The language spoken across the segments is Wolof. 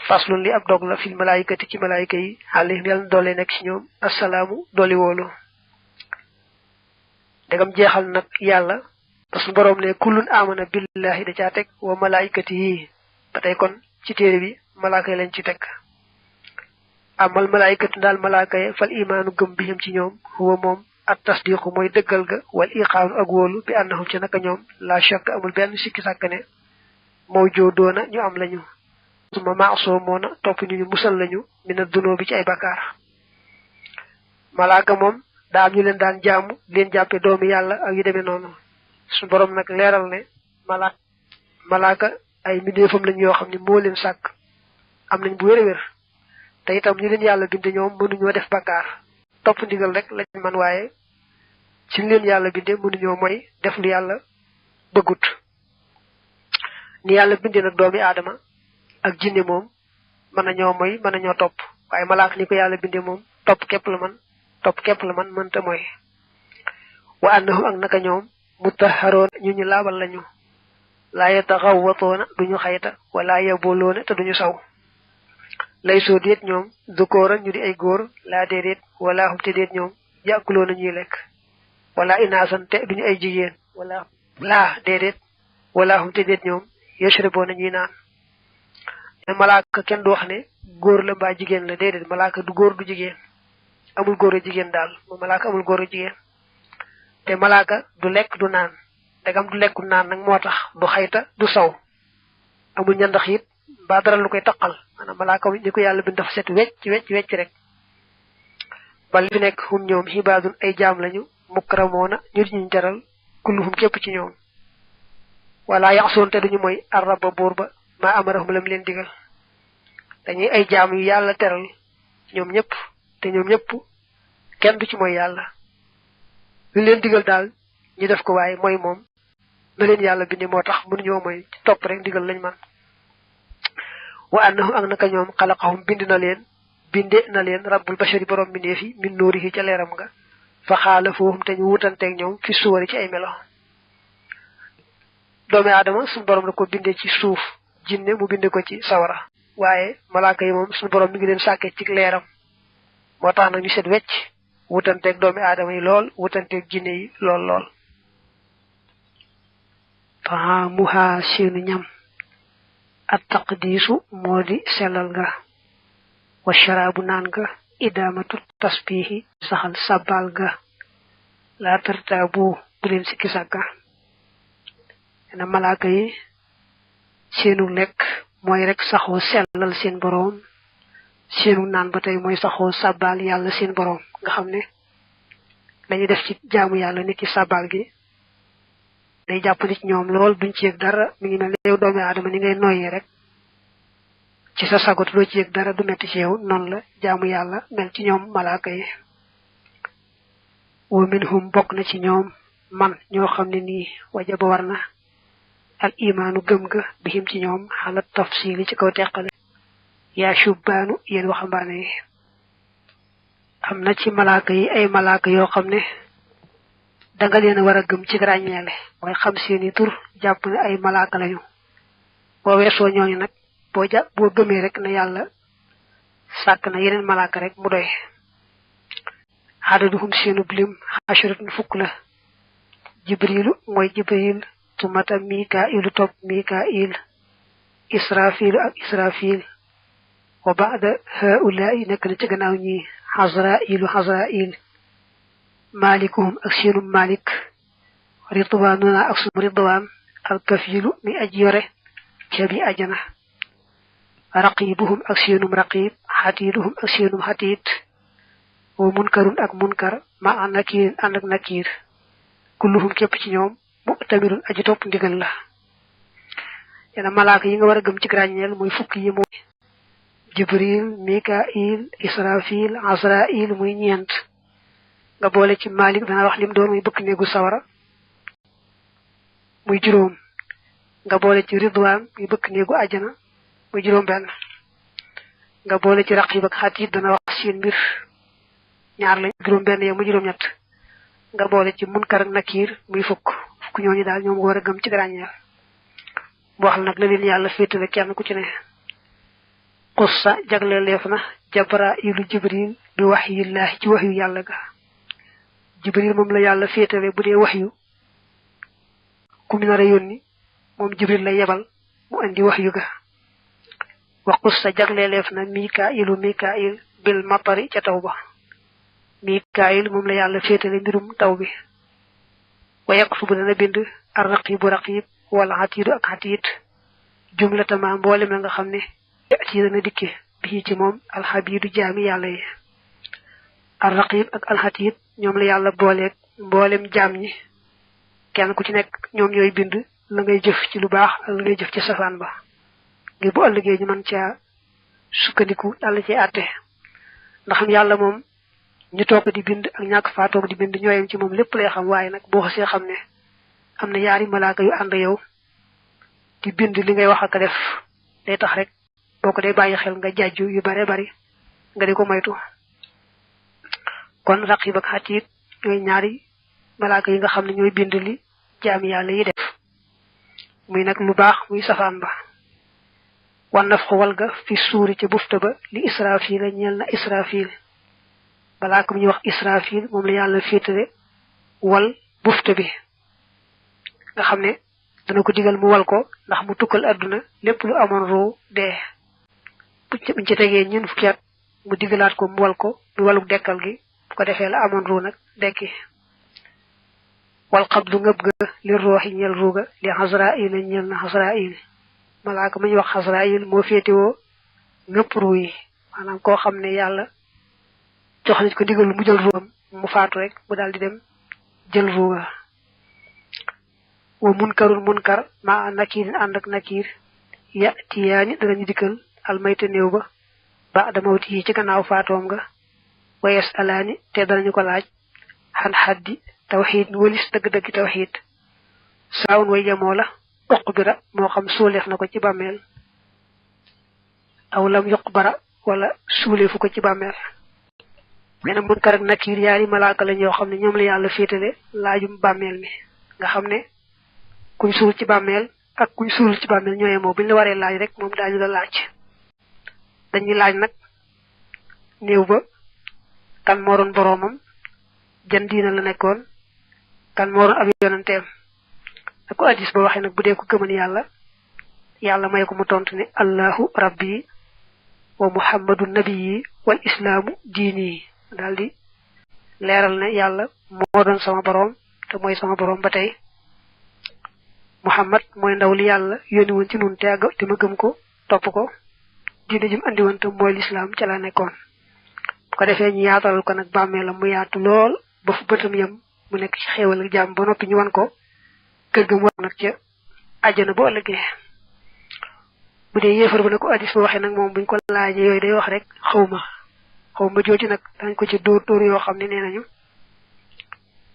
faslun li ab dog la fil malaikati ci malaika yi alayhim yàlla doole nekk ci ñoom assalaamu dooli woolu dagam jeexal nag yàlla ba suñu borom ne kullun amana billahi da caa teg wa malaikati yi ba tey kon ci téere bi malaaka yi lañ ci teg amal malaikatu daal malaaka yi fal imaanu gëm bihim ci ñoom huwa moom at tasdiqu mooy dëggal ga wal iqaanu ak wóolu bi annahum ci naka ñoom la shakk amul benn sikki sàkk ne moo joodoona ñu am lañu suma maasoo moona topp ñu musal lañu mina dunoo bi ci ay bakkaar malaaka moom daa am ñu leen daan jaamu leen jàppe doomi yàlla ak yu demee noonu suñu borom nag leeral ne malaaka ay mbindeefam lañ yoo xam ne moo leen sàkk am nañ bu wér-wér te itam ñu leen yàlla binde ñoom mënuñoo def bakkaar topp ndigal rek lañ man waaye ci leen yàlla binde mënuñoo mooy def lu yàlla bëggut ni yàlla binde nag doomi aadama ak jinne moom mën nañoo mooy mën nañoo topp waaye malaaka ni ko yàlla binde moom topp képp la man mënta mooy wa annahum ak naka ñoom mutahharoon ñu laabal lañu laa yataxawwatoona duñu xayta wala yaboloona te duñu saw lay soo déet ñoom dukooran ñu di ay góor laa déedéet wala hum te déet ñoom yàkkuloona ñuy lekk wala inaasan te duñu ay jigéen wala laa déedéet wala hum te déet ñoom yashraboona ñuy naan malaaka kenn du wax ne góor la mbaa jigéen la déedéet malaaka du góor du jigéen amul góor a jigéen daal moom malaaka amul góor a jigéen te malaaka du lekk du naan dagam du lekku naan nag moo tax du xayta du saw amul ñandax it mbaa dara lu koy taqal maanaam malaaka ni ko yàlla bind dafa set wecc rek bal fi nekk hum ñoom xibaadun ay jaam lañu mukramoona ñu di ñu jaral kulluhum képp ci ñoom wala yaxsoon te duñu mooy arraba buur ba maa amarahum lam leen digal dañuy ay jaam yu yàlla teral ñoom ñëpp te ñoom ñëpp kenn du ci mooy yàlla lu leen digal daal ñu def ko waaye mooy moom na leen yàlla bindi moo tax mënuñoo mooy ci topp rek digal lañ man wa annahum ak naka ñoom xalaqahum binde na leen rabbul bashari borom bindeef yi min nuurihi ca leeram nga fa xaala foohum te ñu wutanteeg ñoom fi suwari ci ay melo doomi aadama suñu borom la ko bindee ci suuf jinne mu binde ko ci sawara waaye malaaka yi moom suñu borom mi ngi leen sàkke ci leeram moo tax nag ñu set wecc wutanteeg doomi aadama yi lool wutanteeg jinne yi lool taamuha seenu ñam at taqdiisu moo di sellal nga wa sharaabu naan nga idaamatu tasbihi saxal sabbal ga laa tartaabu bu leen sikki sàkka na malaaka yi seenu lekk mooy rek saxoo sellal seen boroom seenu naan ba tey mooy saxoo sabbal yàlla seen boroom nga xam ne dañuy def ci jaamu yàlla nit ci sabbal gi day jàppandi ci ñoom lool duñ ci yëg dara mi ngi mel ne yow doomi aadama ni ngay noyyee rek ci sa sagot doo ci yëg dara du metti ci yow noonu la jaamu yàlla mel ci ñoom malaaka yi wa minhum bokk na ci ñoom man ñoo xam ne nii wajaba war na al imaanu gëm ga bihim ci ñoom xala tafsili ci kaw teqale yaa shubbaanu yéen waxambaane yi am na ci malaaka yi ay malaaka yoo xam ne danga leen war a gëm ci ràññeele mooy xam seeni tur jàpp ne ay malaaka lañu boo weesoo ñooñu nag boo gëmee rek ne yàlla sàkk na yeneen malaaka rek mu doy xadaduhum seenub lim xasharatun fukk la jibrilu mooy jibril tumata mikailu topp mikail israfilu ak israfil wa ba'da haula'i nekk na ci gannaaw ñi xasrail malikuhum ak seenum malik ridwanuna ak sum ridwan alkafilu mi aji yore ca bi ajana raqibuhum ak seenum raqib xatiiduhum ak seenum xatiit wa munkarun ak munkar ma an nakirin ànd ak nakir kulluhum képp ci ñoom mu tamirun aji topp ndigal la yena malaaka yi nga war a gëm ci ràññeel mooy fukk yi mooy jibril mikail israfil azrail muy ñeent nga boole ci malik dana wax lim doon muy bëkk néegu sawara muy juróom nga boole ci ridwan muy bëkk néegu àjjana muy juróom benn nga boole ci raqib ak xatiit dana wax seen mbir ñaar lañ juróom benn yow mu juróom ñett nga boole ci munkar ak nakir muy fukk ñooñu daal ñoom nga war a gëm ci ràññeel mu wax nag la leen yàlla féetale kenn ku ci ne qussa jagle lefna jabrailu jibril bi wahyillah ci wahyu yalla ga jibril mom la yalla fétalé budé wahyu ku mi nara yoni mom jibril la yebal mu andi wahyu ga wa qussa jagle lefna mikail bil matari ca tawba mikail mom la yalla fétalé mbirum tawbi wa yaktubu dana bind ar-raqib wal atid ak atid jumlata ma mbolé nga xamné ci dana dikke bi ci mom al habidu jami yalla yi ar-raqib ak al hatid ñom la yalla bolé mbolém jam ñi kenn ku ci nek ñom ñoy bind la ngay jëf ci lu baax ak la ngay jëf ci safan ba ngir bu ëllëgé ñu man ca sukkandiku dal ci atté ndax yalla mom ñu tok di bind ak ñak fa tok di bind ñoyam ci mom lepp lay xam waye nak bo xasse xamné amna yaari malaaka yu and yow di bind li ngay wax ak def day tax rek boko day bayyi xel nga jajju yu bare bari nga diko moytu kon raqib ak hatid ñoy ñaari malaaka yi nga xamné ñoy bind li jaami yalla yi def muy nak lu baax muy safan ba wan nafxu walga fi suuri ci bufta ba li israfil ñel na israfil balaka mu ñu wax israfil mom la yalla fétalé wal bufta bi nga xamné dana ko digal mu wal ko ndax mu tukkal aduna lepp lu amon ro de bu ci tégué ñun fukki at mu digalat ko mu wal ko du walu dekkal gi bu ko défé la amon ro nak dekki wal qabdu ngab ga li ruhi ñel ruga li hazra'il ñel na hazra'il malaka mu ñu wax hazra'il mo fétéwo ngep ruyi manam ko xamné yalla jox nañ ko digal mu jël ruam mu faatu rek bu daldi dem jël ruga wa munkarul munkar ma nakir andak nakir ya tiyani dañu dikal al mayta neew ba ba'da mawti ci gannaaw faatom nga wa yasalani te dañu ko laaj han haddi tawhid walis deug deug tawhid saawun way jamola uqbira mo xam soolef nako ci bammel aw lam yuqbara wala soolefu ko ci bammel mena munkar ak nakir yaari malaaka la ñoo xamne ñoom la yalla fétalé laajum bammel mi nga xamne kuñ suul ci bammel ak kuñ suul ci bammel ñoy mo buñ la waré laaj rek mom dañu la laaj dañuy laaj nak neew ba kan mo ron boromam jan diina la nekkon kan mo ron ab yonentem ak hadith ba waxe nak budé ko gëmal yalla may ko mu tontu ni Allahu rabbi wa muhammadun nabiyyi wal islamu dini daldi leral ne yalla mo don sama borom te moy sama borom batay Muhammad moy ndaw li yalla yoni won ci nun te ma gëm ko top ko diine jim andi won te moy l'islam ci la nekkon ko defé ñu yaatal ko nak bàmmeelam mu yaatu lool ba fu bëtam yam mu nekk ci xéewal ak jamm ba noppi ñu wan ko kër gëm war nak ci aljana bo ëllëgé bu dé yéfar bu nako hadith waxé nak mom buñ ko laajé yoy day wax rek xawma jooju nak dañ ko ci door yo xamni nenañu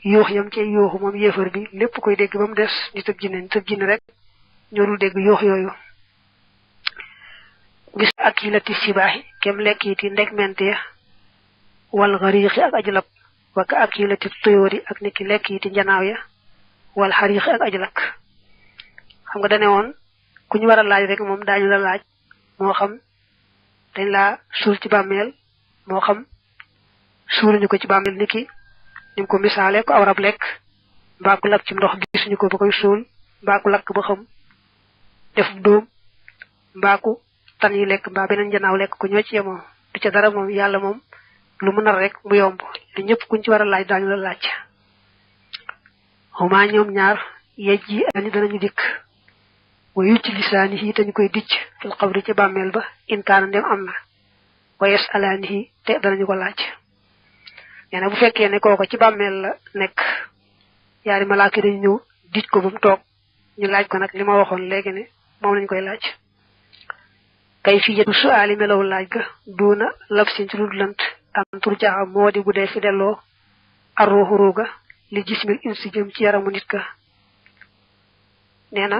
yox yam ci yoxu mom yéfar bi lepp koy dégg bam dess nit ak jinne rek ñorul dégg yox yoyu gis akilati sibahi kem lekiti ndek mente wal ghariqi ak ajlab wa ka akilati tuyuri ak niki lekiti njanaaw ya wal hariqi ak ajlak xam nga dané won kuñu wara laaj rek mom dañu la laaj mo xam dañ la sul ci bammel mo xam suluñu ko ci bammel niki nim ko misalé ko awrab lek ba ko lak ci ndox gisunu ko bakoy sul ba ko lak ba xam def doom ba ko tan yi lek ba benen janaaw lek ko ñoo ci yemo du ci dara mom yalla mom lu mu nar rek mu yomb te ñepp kuñ ci wara laaj dañu la laaj huma ñom ñaar yejji ani dañu dik wayu ci lisanihi tañ koy dicc fil qabri ci bammel ba in kana dem amna wayes alanihi te dañu ko laaj yana bu fekkee ne koko ci bammel la nek yaari malaaka dañu ñew dicc ko bam tok ñu laaj ko nak lima waxon légui ne mom lañ koy laaj kay fi yetu suali melaw laaj ga duna lafsin ci lant am turja modi bu dé fi delo arruhu ruga li jismil insi jëm ci yaramu nit ka neena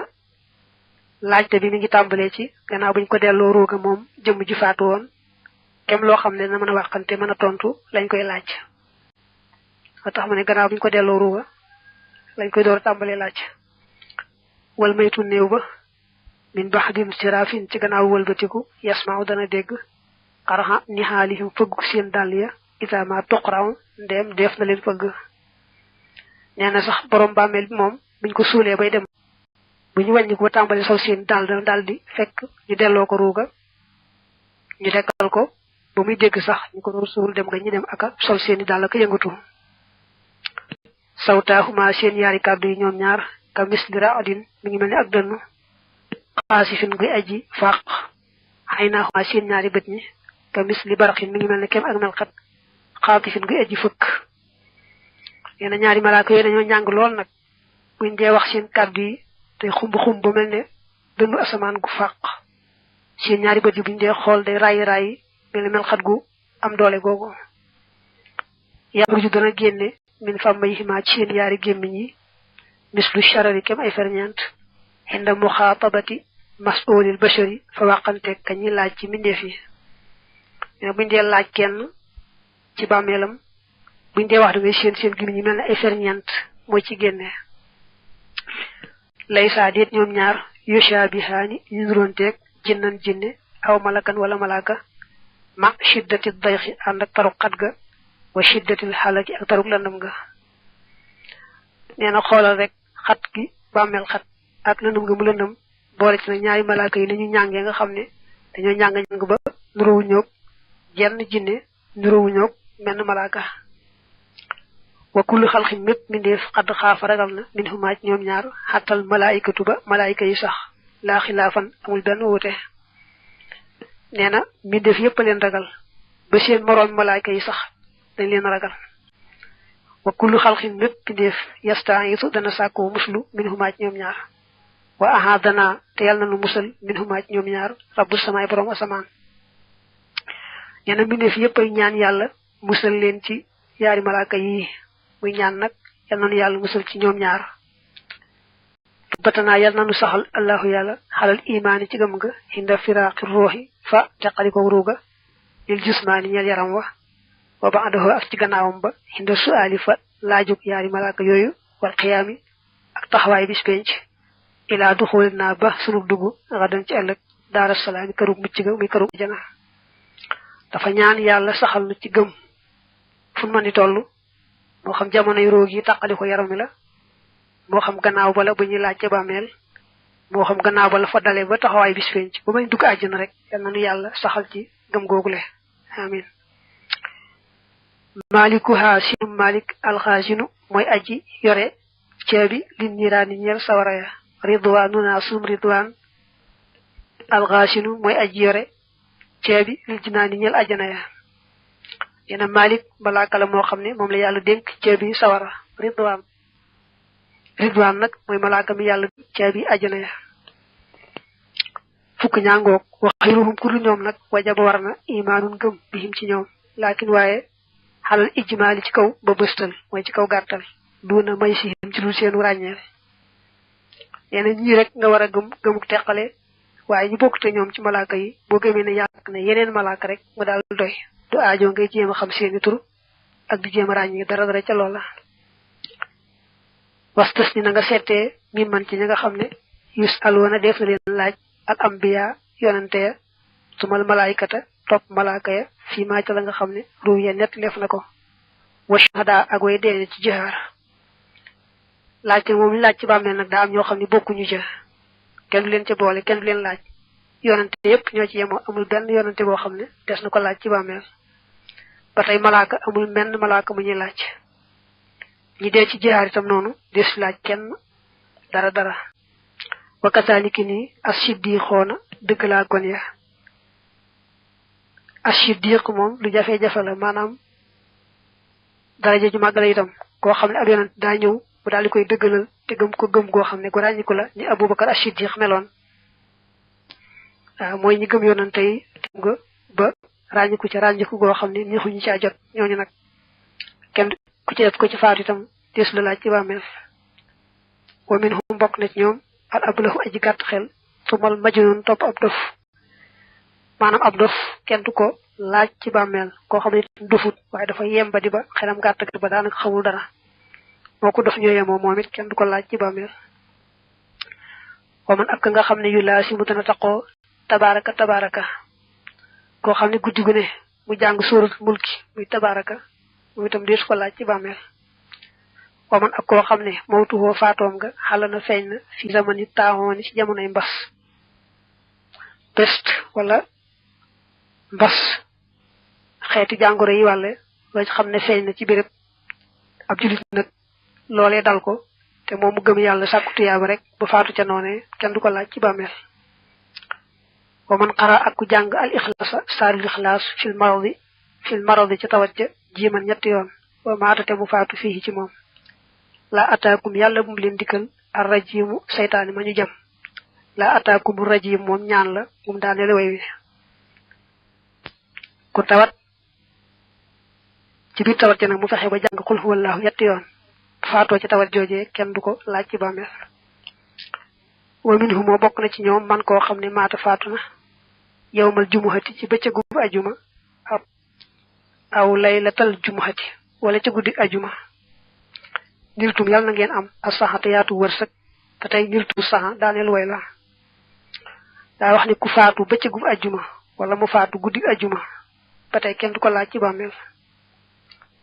laajte bi mi ngi tambalé ci gannaaw buñ ko delo ruga mom jëm ji faatu won kem lo xamné na mëna waxante mëna tontu lañ koy laaj tax mu ne gannaaw buñ ko delo ruga lañ koy door tambalé laaj wal maytu neew ba min bahdin sirafin ci gannaaw wëlbatiku yasma'u dana dégg xaraxa nihaalihim fëgg seen dàll ya isa ma toqraw ndem def na leen fëgg nee na sax borom bàmmeel bi moom buñ ko suulee bay dem bu ñu wàññi ko ba tàmbali sol seen dal di fekk ñu delloo ko ruuga ñu dekkal ko ba muy dégg sax ñu ko doon suul dem nga ñu dem aka sol seeni dal ak yëngatu sawtaahuma seen yaari kàddu yi ñoom ñaar ka misli ra'din mi ngi mel ni ak dënn xaasifin guy aji fàq xaynaahuma seen ñaari bët ñi ka misli baraqin mi ngi mel ni kem ak melxat xaatifin guy aji fëkk nee na ñaari malaaka yooyu dañoo njàng lool nag buñ dee wax seen kàddu yi te xumb ba mel ne dënnu asamaan gu fàq seen ñaari bët yi buñ dee xool day rayi mel ni melxat gu am doole googu yaxruju dana génne min fammayhimaa ci seen yaari gémmiñ yi mislu sharari kem ay ferñeent inda muxaatabati mas'ulil bashari fa wàqante ka ñi laaj ci mbindeef yi mais buñ dee laaj kenn ci bàmmeelam buñ dee wax da ngay seen gémmiñ yi mel ne ay ferñeent mooy ci génne laysa déet ñoom ñaar yushabihaani ñu nuroonteeg jinnan jinne aw malakan wala malaaka ma shiddati dayxi ànd ak taruk xat ga wa shiddatil xalaki ak taruk landam nga nee na xoolal rek xat gi bàmmeel xat ak lëndëm nga mu lëndëm boole ci nag ñaari malaaka yi ni ñu ñàngee nga xam ne dañoo ñàng ba nuróowu ñoog jenn jinne nuróowu ñoog menn malaaka wa kullu xalxin mépp mindeef xadd xaafa ragal na min xumaaj ñoom ñaar xattal malaayikatu ba malaayika yi sax laa xilaafan amul benn wuute nee na mindeef yépp a leen ragal ba seen moroom malaayika yi sax dañ leen ragal wa kullu xalxin mépp mindeef yastaayitu dana sàkkoo muslu min xumaaj ñoom ñaar wa ahadana te yàlla na nu musal min xumaaj ñoom ñaar rabbu samaay borom asamaan nee na mindeef yépp ay ñaan yàlla musal leen ci yaari malaaka yi muy ñaan nag yal na nu yàlla musal ci ñoom ñaar batanaa yal na nu saxal allahu yàlla xalal imaani ci gëm nga hinda firaaqi ruuxi fa teqaliko ruuga lil jusmaani ñeel yaram wa ba'dahu ak ci gannaawam ba hinda su'aali fa laajug yaari malaaka yooyu wal xiyaami ak taxawaay bis penc ilaa duxul naa ba sunu dugg xadan ci ëllëg daara salaami kërug mucc ga muy kërug jana dafa ñaan yàlla saxal nu ci gëm fu mën di toll moo xam jamonoy roog yi tàqali ko yaram mi la moo xam gannaaw ba la bu ñuy laaj ca bàmmeel moo xam gannaaw ba la fa dalee ba taxawaay bis penc ba may dugg àjjana rek yal na nu yàlla saxal ci gëm googule amin malikuha sinu malik alxaasinu mooy aji yore ceebi li niiraani ñeel sawara ya ridwaanuna sum ridwaan alxaasinu mooy aji yore ceebi li jinaani ñeel àjjana ya yena malik malaaka la moo xam ne moom la yàlla dénk ceebi sawara ridwaan nag mooy malaaka mi yàlla ceebi àjjana ya fukk ñaangoog wa xayruhum ku dul ñoom nag wajaba war na imaanun gëm bihim ci ñoom laakin waaye xalal ijmaali ci kaw ba bëstal mooy ci kaw gàttal duuna may si ci lu seenu ràññeel yeneen ñii rek nga war a gëmuk teqale waaye ñu bokk te ñoom ci malaaka yi boo gëmee ne yàq ne yeneen malaaka rek mu daal doy du aajo ngay jéem a xam seeni tur ak di jéem a ràññee dara ca loola wastas ni na nga seetee mi man ci ña nga xam ne yus alwoona def na leen laaj al ambiya yonante ya sumal malaayikata topp malaaka ya fii maa ca la nga xam ne ruuy ya nett def na ko wa shahada ak way dee ci jihaar laajte moom li laaj ci bàmmeel nag daa am ñoo xam ne bokkuñu ca kenn du leen ca boole kenn du leen laaj yonante yépp ñoo ci yemoo amul benn yonante boo xam ne des na ko laaj ci bàmmeel ba tey malaaka amul menn malaaka mu ñuy laaj ñi dee ci jihaar itam noonu des laaj kenn dara wa kasaaliki nii as-siddiqoona dëgg laa gon ya as-siddiq moom lu jafe-jafe la maanaam daraja ju màgg la itam koo xam ne ab yonent daa ñëw bu daal di koy dëggalal te gëm ko gëm goo xam ne gu ràññiku la ni Abubakar as-siddiq meloon waaw mooy ñi gëm yonante yi tim nga ba ràññiku ca ràññiku goo xam ne neexuñu caa jot ñooñu nag kenn ku ci def ko ci faatu itam deesu la laaj ci bàmmeel wa minhum bokk na ci ñoom al ablahu aji gàtt xel sumal majnun topp ab dof maanaam ab dof kenn du ko laaj ci bàmmeel koo xam ne dofut waaye dafa yemba di ba xelam gàtt ba daanaka xamul dara moo ko dof ñoo yemoo moom it kenn du ko laaj ci bàmmeel wa man ak nga xam ne yu laa si mu dana taqoo tabaraka tabaraka koo xam ne guddi gu ne mu jàng surat mulki muy tabaraka mu itam dees ko laaj ci bàmmeel wa man ak koo xam ne mawtuhoo faatoom nga xala na feeñ na fi zamani taaxooni ci jamonoy mbas peste wala mbas xeeti jàngoro yi wàlle loo xam ne feeñ na ci béréb ab julit nag loolee dal ko te moom mu gëm yàlla sàkku tuyaaba rek ba faatu ca noone kenn du ko laaj ci bàmmeel wa man xara ak ku jàng al ixlaasa saarul ixlaas fil maradi ca tawat ja jiiman ñetti yoon wa maatate mu faatu fii ci moom la ataakum yàlla bu mu leen dikkal ar rajimu saytaani ma ñu jam la ataakum rajim moom ñaan la mu daaneel way wi ku tawat ci biir tawat ja nag mu fexe ba jàng xul huwallahu ñetti yoon faatoo ci tawat joojee kenn du ko laaj ci bàmmeel wa minhu moo bokk na ci ñoom man koo xam ne maata faatu na yawmal jumuhati ci bëccëgu ajuma aw laylatal jumuhati wala ca guddi ajuma niltum yàlla na ngeen am a saxate yaatu wërsëg te tey niltum saxa daaneel way la daa wax ni ku faatu bëccëgu ajuma wala mu faatu guddi ajuma ba tey kenn du ko laaj ci bàmmeel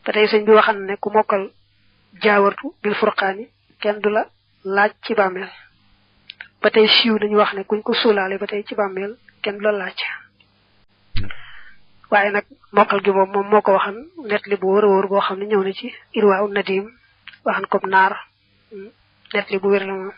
ba tey sëñ bi waxan ne ku mokkal jaawartu bil furqaani kenn du la laaj ci bàmmeel ba tey siiw nañu wax ne kuñ ko suulaale ba tey ci bàmmeel kenn du la laaj waaye nag mokkal gi boobu moom moo ko waxan net li bu wër a wër boo xam ne ñëw na ci irwaa un nadim waxan comme naar net li bu wér la moom